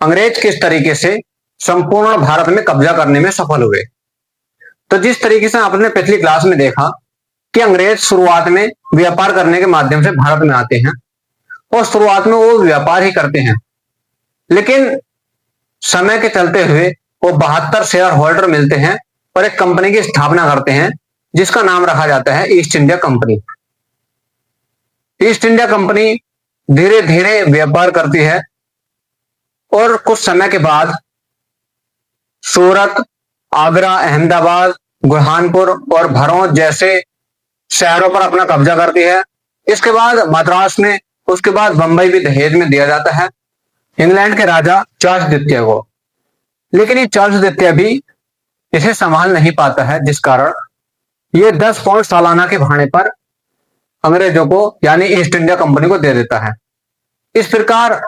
अंग्रेज किस तरीके से संपूर्ण भारत में कब्जा करने में सफल हुए। तो जिस तरीके से आपने पिछली क्लास में देखा कि अंग्रेज शुरुआत में व्यापार करने के माध्यम से भारत में आते हैं और शुरुआत में वो व्यापार ही करते हैं, लेकिन समय के चलते हुए वो 72 शेयर होल्डर मिलते हैं और एक कंपनी की स्थापना करते हैं जिसका नाम रखा जाता है east India company. East India company धीरे धीरे व्यापार करती है और कुछ समय के बाद सूरत, आगरा, अहमदाबाद, बुरहानपुर और भरौच जैसे शहरों पर अपना कब्जा करती है। इसके बाद मद्रास में, उसके बाद बंबई भी दहेज में दिया जाता है इंग्लैंड के राजा चार्ल्स द्वितीय को। लेकिन ये चार्ल्स द्वितीय भी इसे संभाल नहीं पाता है, जिस कारण ये 10 पाउंड सालाना के भाड़े पर अंग्रेजों को यानी ईस्ट इंडिया कंपनी को दे देता है। इस प्रकार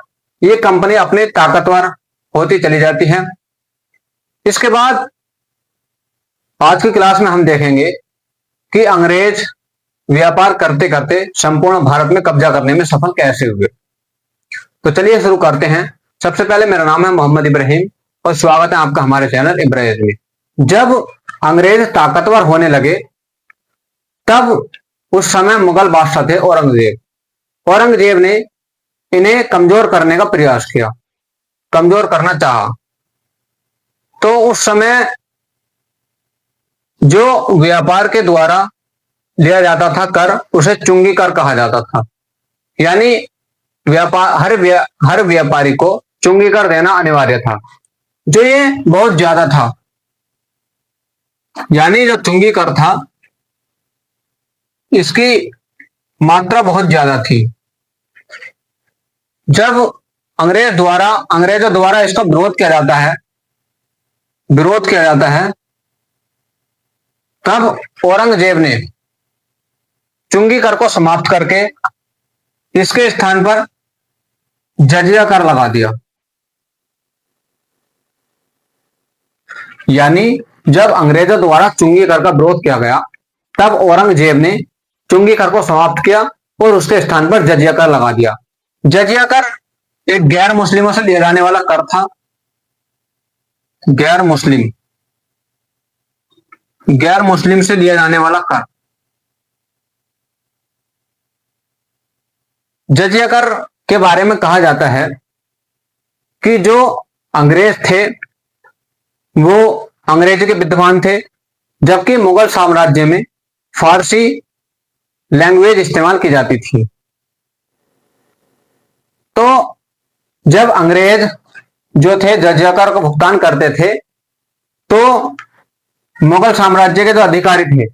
ये कंपनी अपने ताकतवर होती चली जाती है। इसके बाद आज की क्लास में हम देखेंगे कि अंग्रेज व्यापार करते करते संपूर्ण भारत में कब्जा करने में सफल कैसे हुए। तो चलिए शुरू करते हैं। सबसे पहले मेरा नाम है मोहम्मद इब्राहिम और स्वागत है आपका हमारे चैनल इब्राहिम में। जब अंग्रेज ताकतवर होने लगे तब उस समय मुगल बादशाह थे औरंगजेब। औरंगजेब ने इन्हें कमजोर करने का प्रयास किया, कमजोर करना चाहा। तो उस समय जो व्यापार के द्वारा लिया जाता था कर, उसे चुंगी कर कहा जाता था। यानी हर व्यापारी को चुंगी कर देना अनिवार्य था, जो ये बहुत ज्यादा था। यानी जो चुंगी कर था इसकी मात्रा बहुत ज्यादा थी। जब अंग्रेजों द्वारा इसका विरोध किया जाता है तब औरंगजेब ने चुंगी कर को समाप्त करके इसके स्थान पर जजिया कर लगा दिया। यानी जब अंग्रेजों द्वारा चुंगी कर का विरोध किया गया तब औरंगजेब ने चुंगी कर को समाप्त किया और उसके स्थान पर जजिया कर लगा दिया। जजिया कर एक गैर मुस्लिमों से दिया जाने वाला कर था। गैर मुस्लिम से दिया जाने वाला कर। जजिया कर के बारे में कहा जाता है कि जो अंग्रेज थे वो अंग्रेजी के विद्वान थे, जबकि मुगल साम्राज्य में फारसी लैंग्वेज इस्तेमाल की जाती थी। तो जब अंग्रेज जो थे जजिया कर को भुगतान करते थे तो मुगल साम्राज्य के जो अधिकारी थे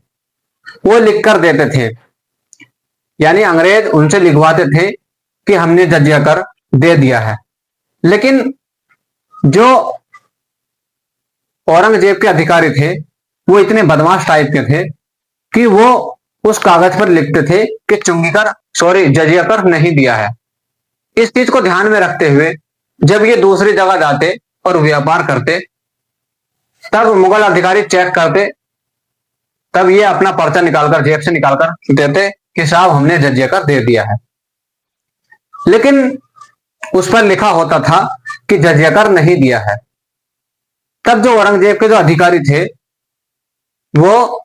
वो लिख कर देते थे। यानी अंग्रेज उनसे लिखवाते थे कि हमने जजिया कर दे दिया है। लेकिन जो औरंगजेब के अधिकारी थे वो इतने बदमाश टाइप के थे कि वो उस कागज पर लिखते थे कि जजिया कर नहीं दिया है। इस चीज को ध्यान में रखते हुए जब ये दूसरी जगह जाते और व्यापार करते तब मुगल अधिकारी चेक करते, तब ये अपना पर्चा निकालकर जेब से निकालकर देते कि साहब हमने जजिया कर दे दिया है। लेकिन उस पर लिखा होता था कि जजिया कर नहीं दिया है। तब जो औरंगजेब के जो अधिकारी थे वो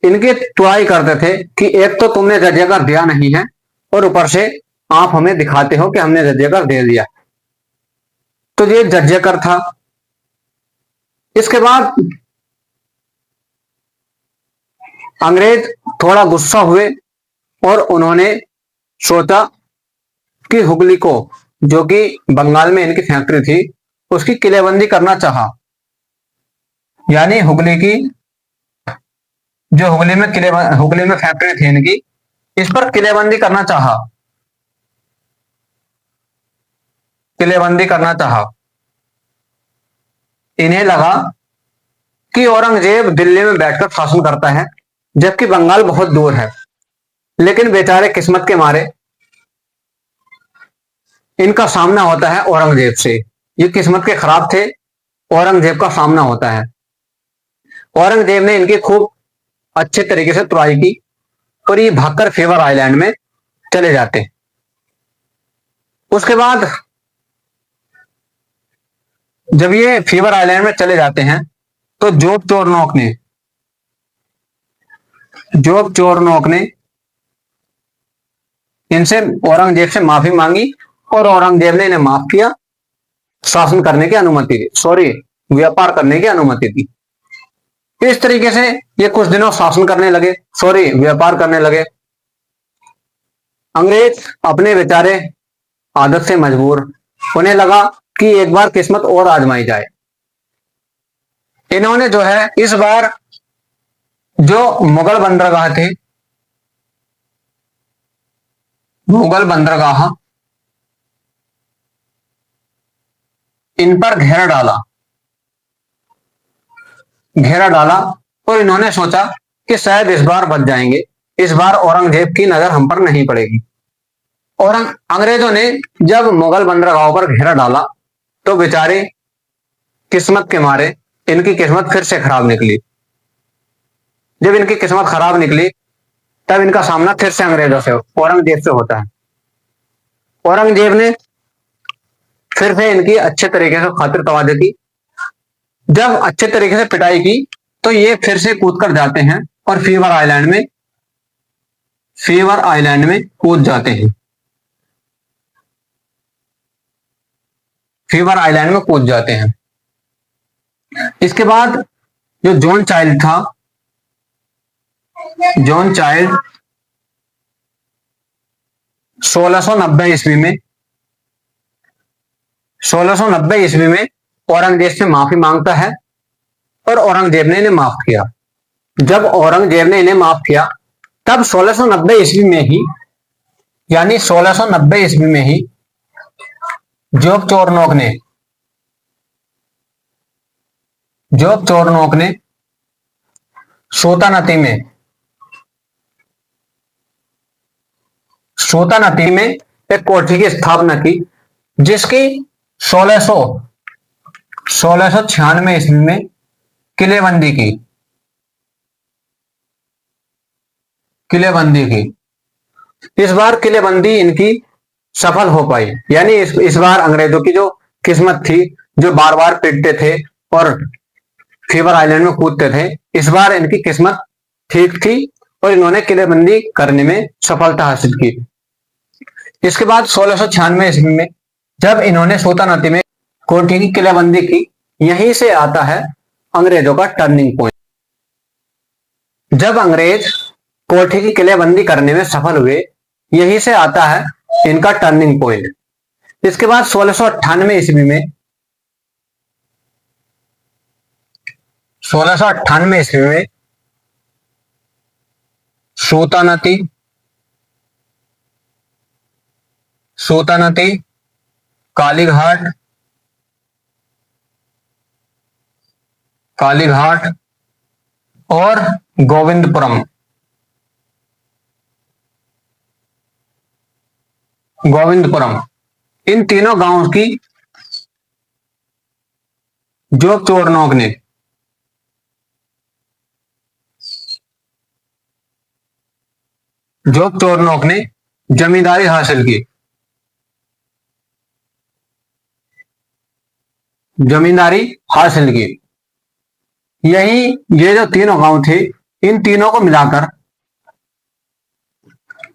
इनकी तुड़ाई करते थे कि एक तो तुमने जजिया कर दिया नहीं है और ऊपर से आप हमें दिखाते हो कि हमने जजिया कर दे दिया। तो ये जजिया कर था। इसके बाद अंग्रेज थोड़ा गुस्सा हुए और उन्होंने सोचा कि हुगली को, जो कि बंगाल में इनकी फैक्ट्री थी, उसकी किलेबंदी करना चाहा। यानी हुगली में फैक्ट्री थी इनकी, इस पर किलेबंदी करना चाहा। इन्हें लगा कि औरंगजेब दिल्ली में बैठकर शासन करता है जबकि बंगाल बहुत दूर है। लेकिन बेचारे किस्मत के मारे इनका सामना होता है औरंगजेब से। ये किस्मत के खराब थे, औरंगजेब का सामना होता है। औरंगजेब ने इनकी खूब अच्छे तरीके से तुड़ाई की और ये भागकर फेवर आइलैंड में चले जाते। उसके बाद जब ये फीवर आइलैंड में चले जाते हैं तो जोब चोरनोक ने इनसे औरंगजेब से माफी मांगी और औरंगजेब ने इन्हें माफ किया, शासन करने की अनुमति दी, सॉरी व्यापार करने की अनुमति दी। इस तरीके से ये कुछ दिनों शासन करने लगे, सॉरी व्यापार करने लगे। अंग्रेज अपने बेचारे आदत से मजबूर, उन्हें लगा कि एक बार किस्मत और आजमाई जाए। इन्होंने जो है इस बार जो मुगल बंदरगाह इन पर घेरा डाला और इन्होंने सोचा कि शायद इस बार बच जाएंगे, इस बार औरंगजेब की नजर हम पर नहीं पड़ेगी। और अंग्रेजों ने जब मुगल बंदरगाहों पर घेरा डाला तो बेचारे किस्मत के मारे इनकी किस्मत फिर से खराब निकली। जब इनकी किस्मत खराब निकली तब इनका सामना फिर से अंग्रेजों से, औरंगजेब से होता है। औरंगजेब ने फिर से इनकी अच्छे तरीके से खातिर तवादे की। जब अच्छे तरीके से पिटाई की तो ये फिर से कूद कर जाते हैं और फीवर आइलैंड में कूद जाते हैं। फीवर आइलैंड में कूद जाते हैं। इसके बाद जो जॉन चाइल्ड था, जॉन चाइल्ड 1690 ईस्वी में 1690 ईस्वी में औरंगजेब से माफी मांगता है और औरंगजेब ने इन्हें माफ किया। जब औरंगजेब ने इन्हें माफ किया तब 1690 ईस्वी में ही, यानी 1690 ईस्वी में ही जोब चोरनोक ने सोता नदी में एक कोठी की स्थापना की, जिसकी 1696 ईस्वी में किलेबंदी की। इस बार किलेबंदी इनकी सफल हो पाई, यानी इस बार अंग्रेजों की जो किस्मत थी, जो बार बार पीटते थे और फीवर आइलैंड में कूदते थे, इस बार इनकी किस्मत ठीक थी और इन्होंने किलेबंदी करने में सफलता हासिल की। इसके बाद 1696 ईस्वी में जब इन्होंने सोता नदी में कोठी की किलेबंदी की, यहीं से आता है अंग्रेजों का टर्निंग पॉइंट। जब अंग्रेज कोठी की किलेबंदी करने में सफल हुए, यहीं से आता है इनका टर्निंग पॉइंट। इसके बाद 1698 ईस्वी में 1698 ईस्वी में सोता नदी, कालीघाट और गोविंदपुरम इन तीनों गांवों की जोब चोरनोक ने जमींदारी हासिल की। यही ये जो तीनों गांव थे, इन तीनों को मिलाकर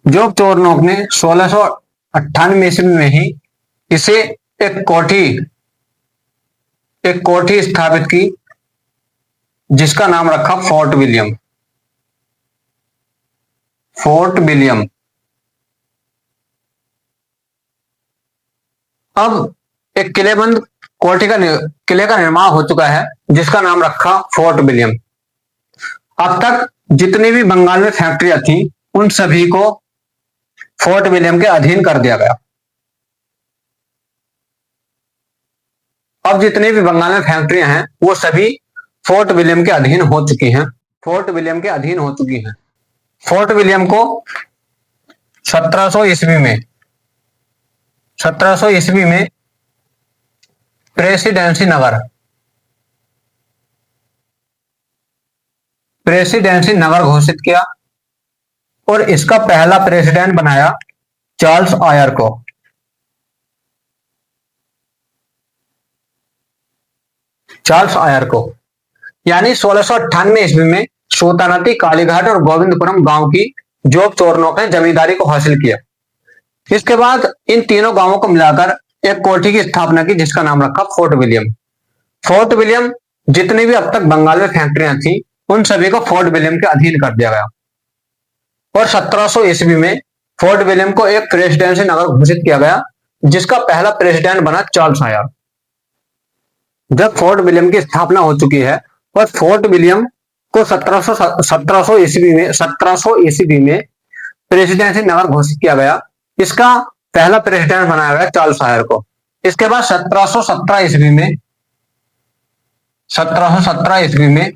जोब चोरनोक ने 1698 ईस्वी में ही इसे एक कोठी स्थापित की, जिसका नाम रखा फोर्ट विलियम। अब एक किले का निर्माण हो चुका है, जिसका नाम रखा फोर्ट विलियम। अब तक जितनी भी बंगाल में फैक्ट्रियां थी, उन सभी को फोर्ट विलियम के अधीन कर दिया गया। अब जितनी भी बंगाल में फैक्ट्रियां हैं, वो सभी फोर्ट विलियम के अधीन हो चुकी हैं। फोर्ट विलियम को 1700 ईस्वी में प्रेसिडेंसी नगर घोषित किया और इसका पहला प्रेसिडेंट बनाया चार्ल्स आयर को। चार्ल्स आयर को। यानी 1698 ईस्वी में सुल्तानाती कालीघाट और गोविंदपुरम गांव की जोग चोरनों ने जमींदारी को हासिल किया। इसके बाद इन तीनों गांवों को मिलाकर एक कोठी की स्थापना की, जिसका नाम रखा फोर्ट विलियम। फोर्ट विलियम, जितनी भी अब तक बंगाल में फैक्ट्रियां थी, उन सभी को फोर्ट विलियम के अधीन कर दिया गया। और 1700 ईस्वी में फोर्ट विलियम को एक प्रेसिडेंसी नगर घोषित किया गया, जिसका पहला प्रेसिडेंट बना चार्ल्स आयर। जब फोर्ट विलियम की स्थापना हो चुकी है और फोर्ट विलियम को 1700 ईस्वी में प्रेसिडेंसी नगर घोषित किया गया, इसका पहला प्रेसिडेंट बनाया गया चार्ल्स आयर को। इसके बाद 1717 ईस्वी में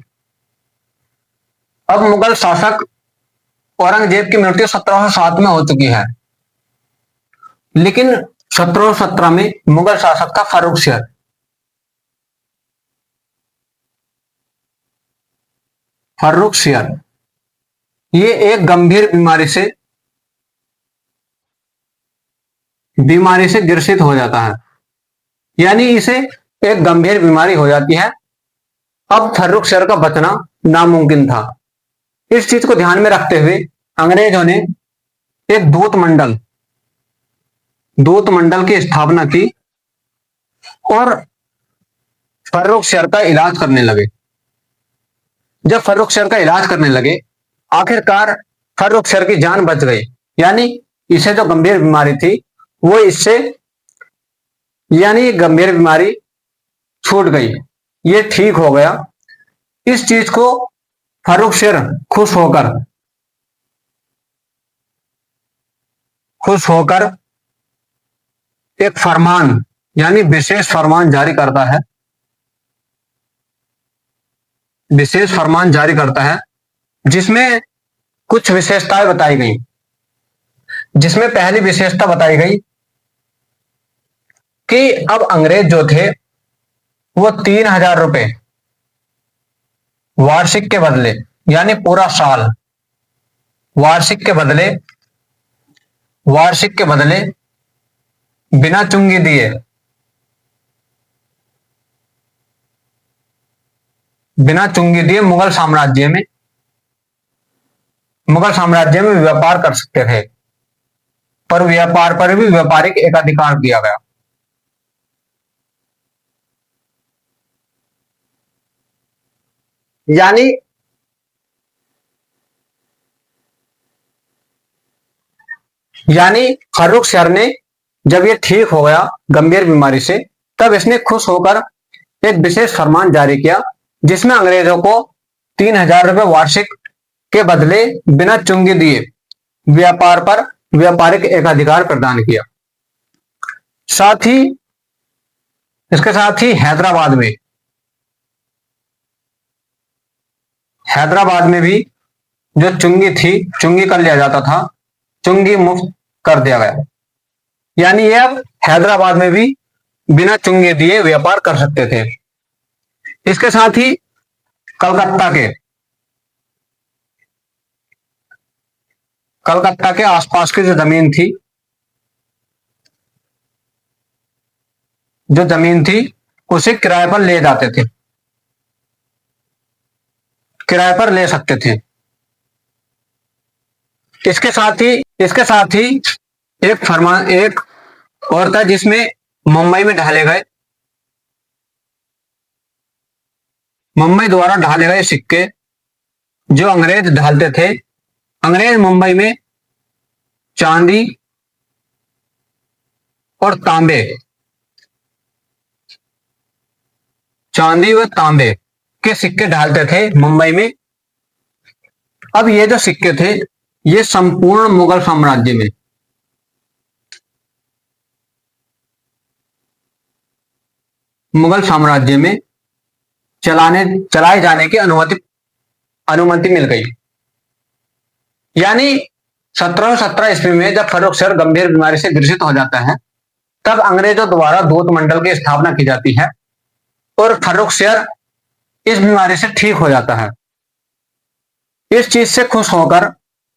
अब मुगल शासक औरंगजेब की मृत्यु 1707 में हो चुकी है, लेकिन 1717 में मुगल शासक था फारूक शेर। ये एक गंभीर बीमारी से ग्रसित हो जाता है, यानी इसे एक गंभीर बीमारी हो जाती है। अब फारूक शेर का बचना नामुमकिन था। इस चीज को ध्यान में रखते हुए अंग्रेजों ने एक दूत मंडल की स्थापना की और फारूक शेर का इलाज करने लगे। जब फारूक शेर का इलाज करने लगे, आखिरकार फारूक शेर की जान बच गई। यानी इसे जो गंभीर बीमारी थी वो गंभीर बीमारी छूट गई, ये ठीक हो गया। इस चीज को फारूक शेर खुश होकर एक फरमान यानी विशेष फरमान जारी करता है, जिसमें कुछ विशेषताएं बताई गई। जिसमें पहली विशेषता बताई गई कि अब अंग्रेज जो थे वो 3000 रुपए वार्षिक के बदले, यानी पूरा साल वार्षिक के बदले बिना चुंगी दिए मुगल साम्राज्य में व्यापार कर सकते थे, पर व्यापार पर भी व्यापारिक एकाधिकार दिया गया। यानी फारूक शेर ने जब ये ठीक हो गया गंभीर बीमारी से, तब इसने खुश होकर एक विशेष फरमान जारी किया, जिसमें अंग्रेजों को 3000 रुपए वार्षिक के बदले बिना चुंगी दिए व्यापार पर व्यापारिक एकाधिकार प्रदान किया। इसके साथ ही हैदराबाद में भी जो चुंगी कर लिया जाता था, चुंगी मुफ्त कर दिया गया। यानी ये अब हैदराबाद में भी बिना चुंगी दिए व्यापार कर सकते थे। इसके साथ ही कलकत्ता के आसपास की जो जमीन थी उसे किराए पर ले सकते थे। इसके साथ ही एक और था, जिसमें मुंबई द्वारा ढाले गए सिक्के जो अंग्रेज ढालते थे। अंग्रेज मुंबई में चांदी और तांबे के सिक्के ढालते थे मुंबई में। अब ये जो सिक्के थे ये संपूर्ण मुगल साम्राज्य में चलाए जाने की अनुमति मिल गई। यानी 1717 ईस्वी में जब फारूक शेर गंभीर बीमारी से ग्रसित हो जाता है, तब अंग्रेजों द्वारा दूत मंडल की स्थापना की जाती है और फारूक शेर इस बीमारी से ठीक हो जाता है। इस चीज से खुश होकर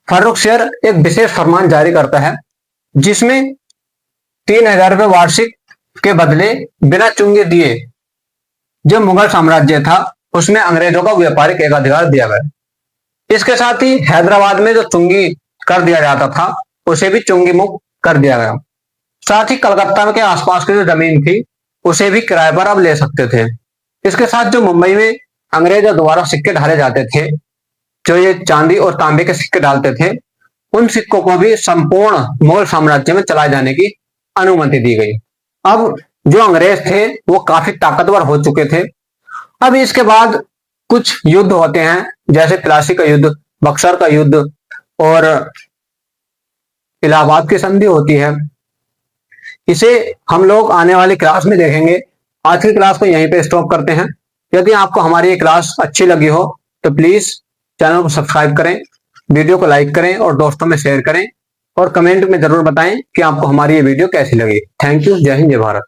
फारूक शेर एक विशेष फरमान जारी करता है, जिसमें 3000 रुपए वार्षिक के बदले बिना चुंगी दिए जो मुगल साम्राज्य था उसमें अंग्रेजों का व्यापारिक एकाधिकार दिया गया। इसके साथ ही हैदराबाद में जो चुंगी कर दिया जाता था उसे भी चुंगी मुक्त कर दिया गया। साथ ही कलकत्ता के आसपास की जो जमीन थी उसे भी किराए पर अब ले सकते थे। इसके साथ जो मुंबई में अंग्रेजों द्वारा सिक्के ढाले जाते थे, जो ये चांदी और तांबे के सिक्के डालते थे, उन सिक्कों को भी संपूर्ण मुगल साम्राज्य में चलाए जाने की अनुमति दी गई। अब जो अंग्रेज थे वो काफी ताकतवर हो चुके थे। अब इसके बाद कुछ युद्ध होते हैं, जैसे प्लासी का युद्ध, बक्सर का युद्ध और इलाहाबाद की संधि होती है। इसे हम लोग आने वाली क्लास में देखेंगे। आज की क्लास को यहीं पे स्टॉप करते हैं। यदि आपको हमारी ये क्लास अच्छी लगी हो तो प्लीज चैनल को सब्सक्राइब करें, वीडियो को लाइक करें और दोस्तों में शेयर करें और कमेंट में जरूर बताएं कि आपको हमारी ये वीडियो कैसी लगी। Thank you. जय हिंद, जय भारत।